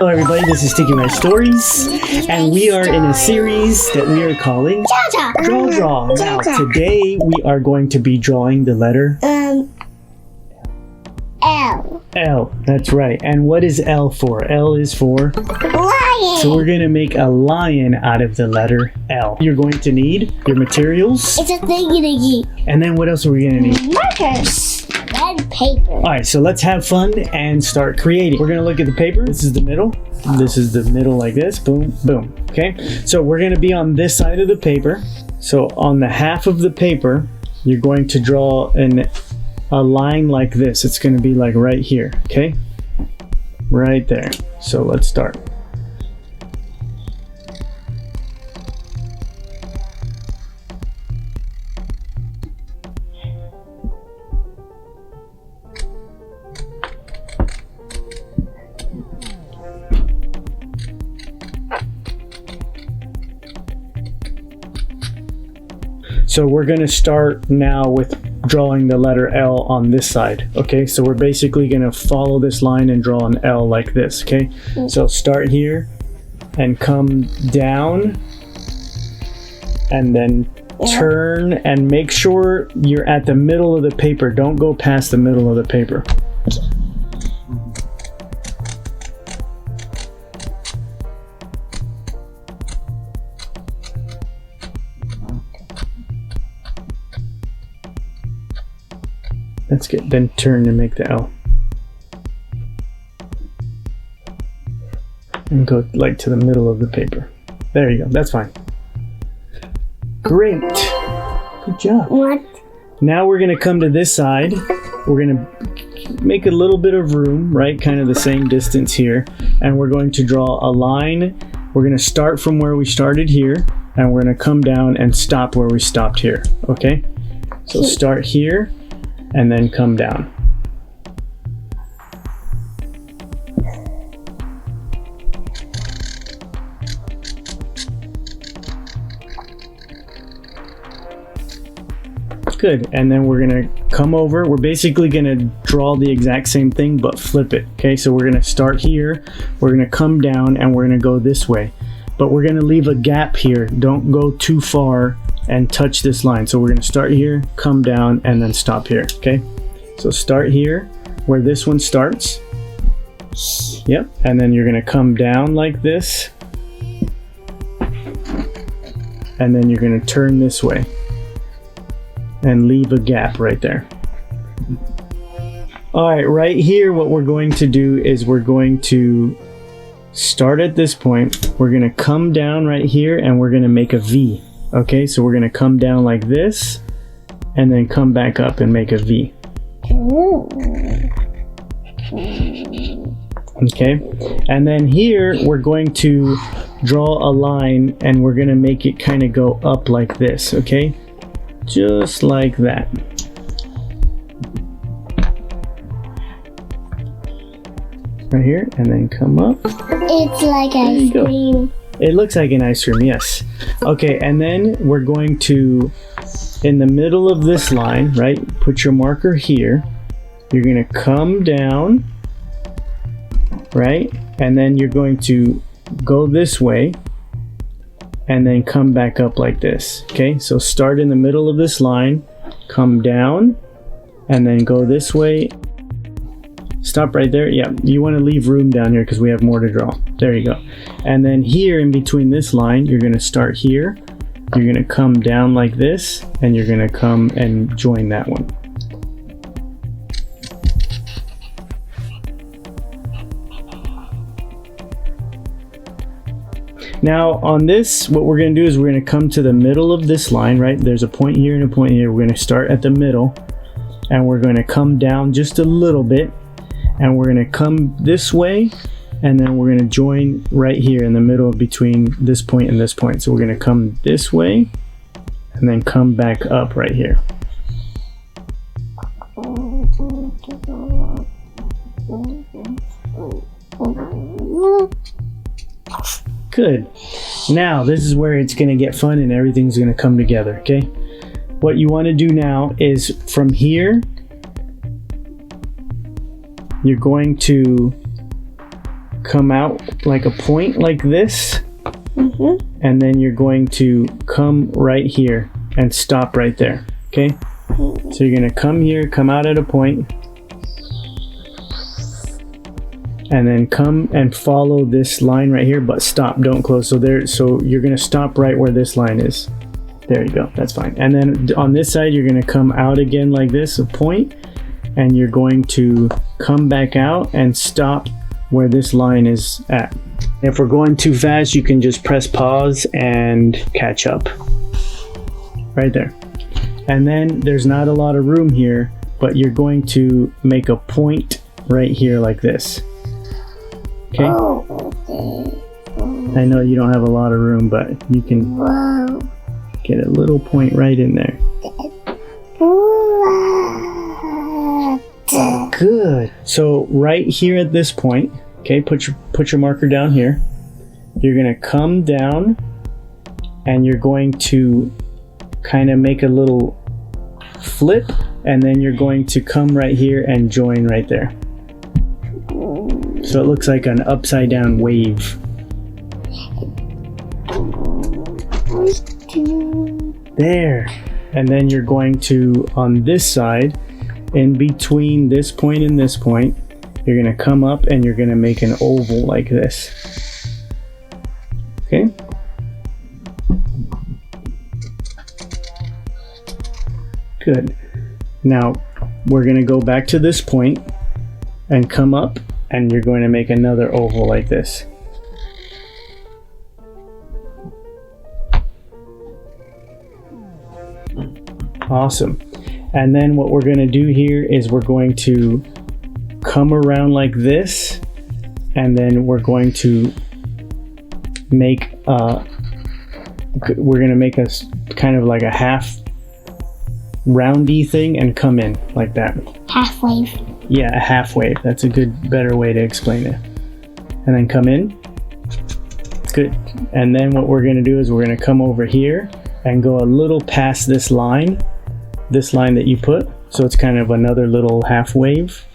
Hello everybody, this is ThingyDingy Stories, and we are in a series that we are calling Draw. Now today we are going to be drawing the letter L. L, that's right. And what is L for? L is for Lion. So we're going to make a lion out of the letter L. You're going to need your materials. It's a ThingyDingy. And then what else are we going to need? Markers and paper. Alright, so let's have fun and start creating. We're going to look at the paper. This is the middle. This is the middle like this. Boom, boom. Okay, so we're going to be on this side of the paper. So on the half of the paper, you're going to draw a line like this. It's going to be like right here. Okay, right there. So let's start. So we're going to start now with drawing the letter L on this side. Okay, so we're basically going to follow this line and draw an L like this. Okay, so start here and come down and then turn and make sure you're at the middle of the paper. Don't go past the middle of the paper. That's good. Then turn and make the L. And go like to the middle of the paper. There you go. That's fine. Great. Good job. What? Now we're going to come to this side. We're going to make a little bit of room, right? Kind of the same distance here. And we're going to draw a line. We're going to start from where we started here. And we're going to come down and stop where we stopped here. Okay? So start here. And then come down. Good. And then we're going to come over. We're basically going to draw the exact same thing but flip it. Okay, so we're going to start here. We're going to come down and we're going to go this way. But we're going to leave a gap here. Don't go too far and touch this line. So we're going to start here, come down, and then stop here. Okay, so start here where this one starts. Yep, and then you're going to come down like this, and then you're going to turn this way and leave a gap right there. Alright, right here what we're going to do is we're going to start at this point. We're going to come down right here and we're going to make a V. Okay, so we're going to come down like this and then come back up and make a V. Okay, and then here we're going to draw a line and we're going to make it kind of go up like this. Okay, just like that. Right here, and then come up. It's like ice cream. It looks like an ice cream, yes. Okay, and then we're going to, in the middle of this line, right, put your marker here. You're going to come down, right, and then you're going to go this way and then come back up like this. Okay, so start in the middle of this line, come down, and then go this way. Stop right there. Yeah, you want to leave room down here because we have more to draw. There you go. And then here in between this line, you're going to start here. You're going to come down like this, and you're going to come and join that one. Now on this, what we're going to do is we're going to come to the middle of this line, right? There's a point here and a point here. We're going to start at the middle, and we're going to come down just a little bit. And we're going to come this way, and then we're going to join right here in the middle between this point and this point. So we're going to come this way, and then come back up right here. Good. Now this is where it's going to get fun and everything's going to come together. Okay, what you want to do now is from here you're going to come out like a point like this. Mm-hmm. And then you're going to come right here and stop right there. Okay? So you're going to come here, come out at a point, and then come and follow this line right here, but stop, don't close. So you're going to stop right where this line is. There you go, that's fine. And then on this side, you're going to come out again like this, a point, and you're going to come back out and stop where this line is at. If we're going too fast, you can just press pause and catch up. Right there. And then there's not a lot of room here, but you're going to make a point right here like this. Okay? Oh, okay. I know you don't have a lot of room, but you can get a little point right in there. Good. So right here at this point, okay, put your marker down here. You're gonna come down and you're going to kind of make a little flip, and then you're going to come right here and join right there. So it looks like an upside down wave. There. And then you're going to, on this side, in between this point and this point, you're going to come up and you're going to make an oval like this. Okay? Good. Now, we're going to go back to this point and come up, and you're going to make another oval like this. Awesome. And then what we're going to do here is we're going to come around like this, and then we're going to make a kind of like a half roundy thing and come in like that. Half wave. Yeah, a half wave. That's a better way to explain it. And then come in. Good. And then what we're going to do is we're going to come over here and go a little past this line that you put. So it's kind of another little half wave.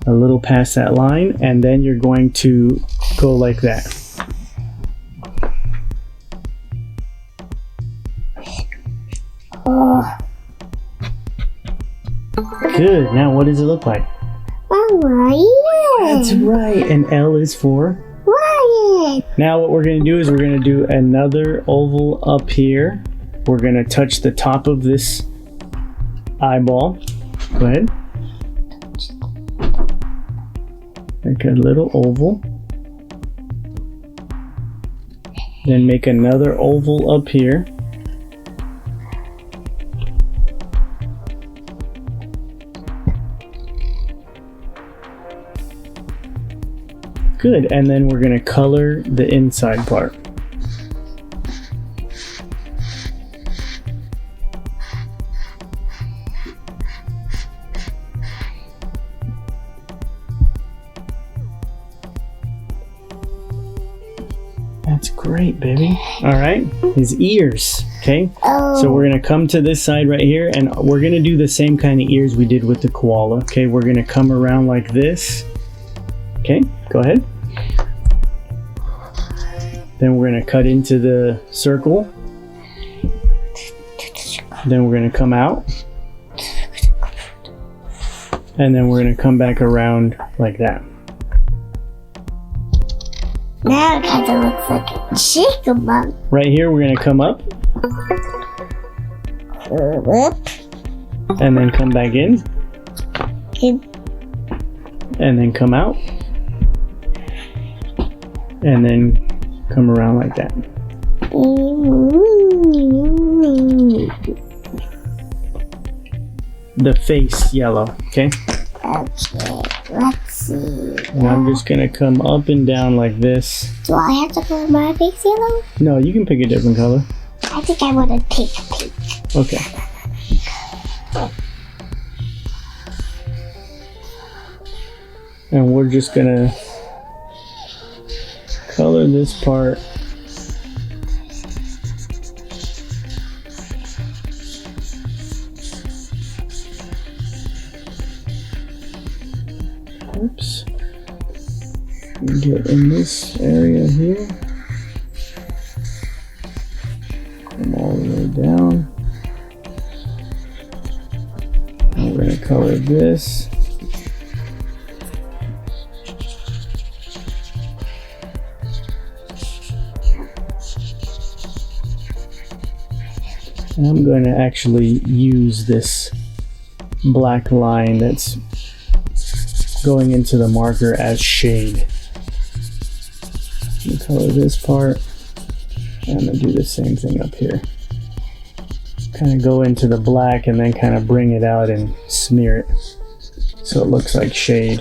A little past that line, and then you're going to go like that. Oh. Good. Now what does it look like? Ryan. That's right. And L is for Ryan. Now what we're going to do is we're going to do another oval up here. We're going to touch the top of this eyeball. Go ahead. Make a little oval. Then make another oval up here. Good, and then we're going to color the inside part. That's great, baby. All right, his ears, okay? Oh. So we're going to come to this side right here, and we're going to do the same kind of ears we did with the koala, okay? We're going to come around like this. Okay, go ahead. Then we're going to cut into the circle. Then we're going to come out. And then we're going to come back around like that. Now it kind of looks like a chickabug. Right here, we're going to come up. And then come back in. And then come out. And then come around like that. The face yellow, okay? Okay, let's see. And I'm just gonna come up and down like this. Do I have to color my face yellow? No, you can pick a different color. I think I want to pick pink. Okay. And we're just gonna color this part. Oops. get in this area here. Come all the way down. I'm going to color this. And I'm going to actually use this black line that's going into the marker as shade. I'm going to color this part, and I'm going to do the same thing up here. Kind of go into the black and then kind of bring it out and smear it so it looks like shade.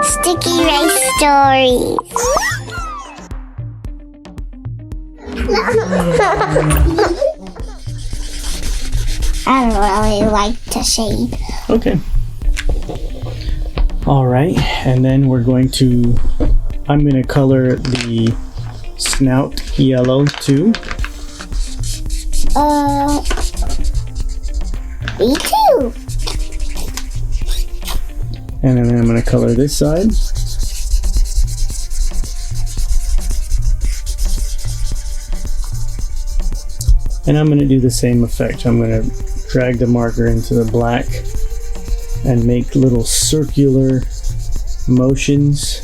Sticky rice stories. I don't really like to shade. Okay. All right, and then I'm going to color the snout yellow too. Me too. And then I'm going to color this side. And I'm going to do the same effect. I'm going to drag the marker into the black and make little circular motions.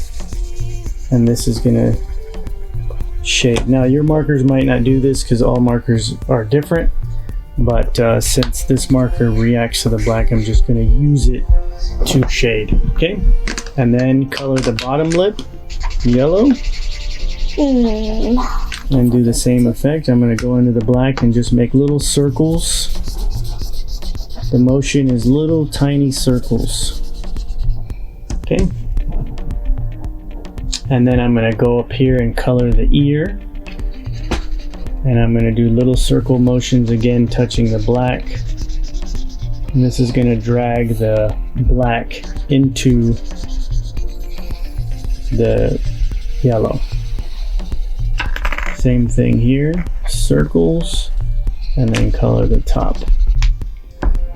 And this is going to shade. Now your markers might not do this because all markers are different. But since this marker reacts to the black, I'm just going to use it to shade. Okay? And then color the bottom lip yellow. And do the same effect. I'm going to go into the black and just make little circles. The motion is little tiny circles. Okay. And then I'm going to go up here and color the ear. And I'm going to do little circle motions again, touching the black. And this is going to drag the black into the yellow. Same thing here, circles, and then color the top.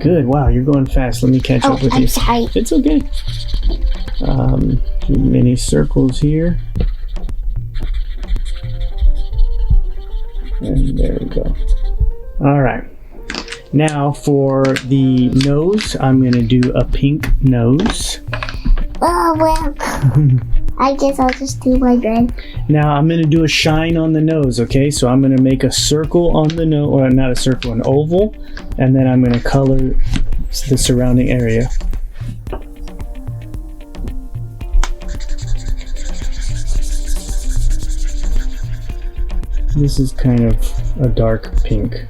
Good, wow, you're going fast. Let me catch up with you. I'm sorry. It's okay. Do mini circles here. And there we go. All right. Now for the nose, I'm going to do a pink nose. Oh, well. I guess I'll just do my red. Now I'm going to do a shine on the nose, okay? So I'm going to make a circle on the nose, or not a circle, an oval, and then I'm going to color the surrounding area. This is kind of a dark pink.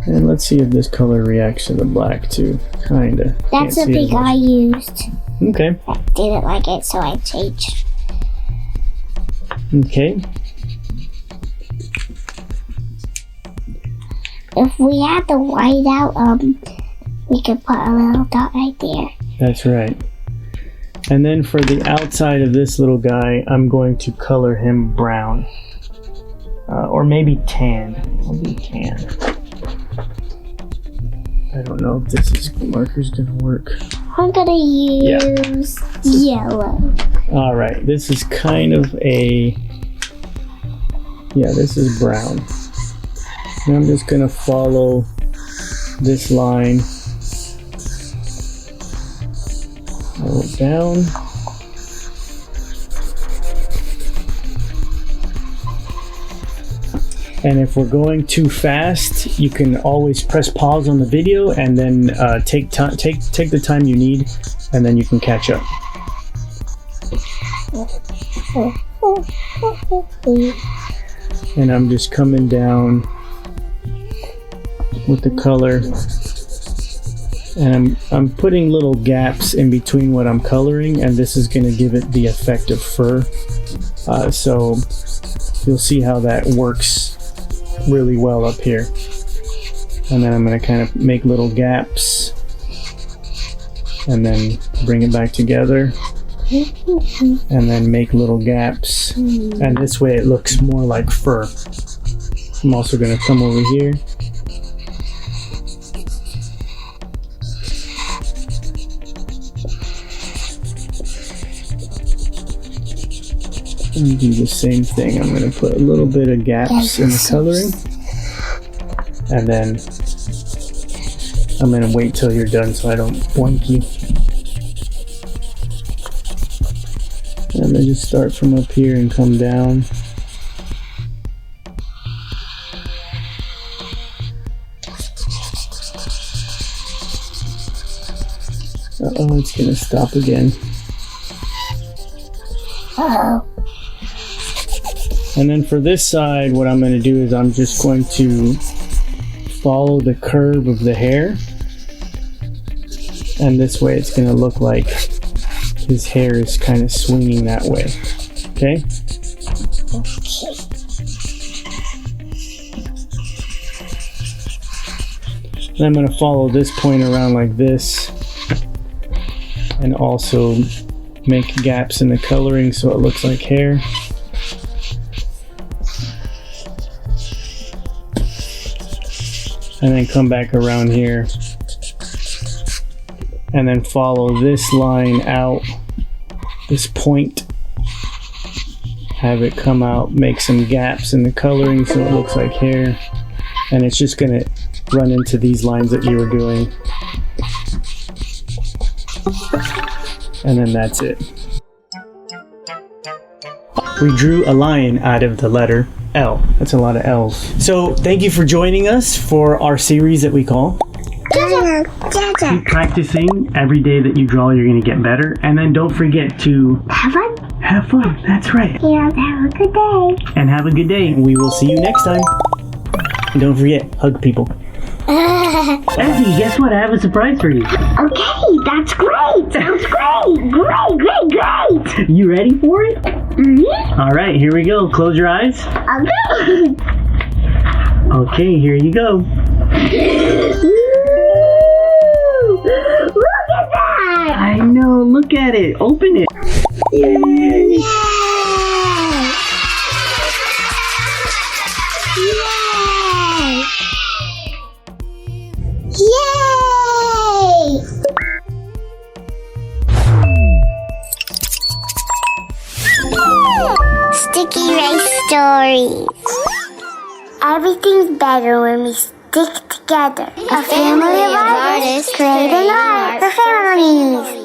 And let's see if this color reacts to the black too. Kinda. That's the pink I used. Okay. I didn't like it, so I changed. Okay. If we had the white out, we could put a little dot right there. That's right. And then for the outside of this little guy, I'm going to color him brown. Or maybe tan. I'll do tan. I don't know if this marker's gonna work. I'm gonna use yellow. Alright, this is kind of a... Yeah, this is brown. And I'm just gonna follow this line. Roll it down. And if we're going too fast, you can always press pause on the video and then take the time you need, and then you can catch up. And I'm just coming down with the color, and I'm putting little gaps in between what I'm coloring, and this is going to give it the effect of fur. So you'll see how that works really well up here. And then I'm going to kind of make little gaps and then bring it back together and then make little gaps, and this way it looks more like fur. I'm also going to come over here And do the same thing. I'm going to put a little bit of gaps in the coloring. And then I'm going to wait till you're done so I don't boink you. And I'm going to just start from up here and come down. Uh-oh, it's going to stop again. Uh-oh. And then for this side, what I'm going to do is I'm just going to follow the curve of the hair. And this way it's going to look like his hair is kind of swinging that way. Okay? And I'm going to follow this point around like this. And also make gaps in the coloring so it looks like hair. And then come back around here. And then follow this line out, this point. Have it come out, make some gaps in the coloring so it looks like hair. And it's just gonna run into these lines that you were doing. And then that's it. We drew a lion out of the letter L. That's a lot of L's. So thank you for joining us for our series that we call Keep practicing. Every day that you draw, you're going to get better. And then don't forget to Have fun. have fun. That's right. Yeah, have a good day. And have a good day. We will see you next time. And don't forget, hug people. Effie, guess what? I have a surprise for you. Okay, that's great. Sounds great. Great. You ready for it? Mm-hmm. All right, here we go. Close your eyes. Okay. Okay, here you go. Look at that. I know. Look at it. Open it. Yay. Yay! Sticky rice stories. Everything's better when we stick together. A family of artists create an art for families.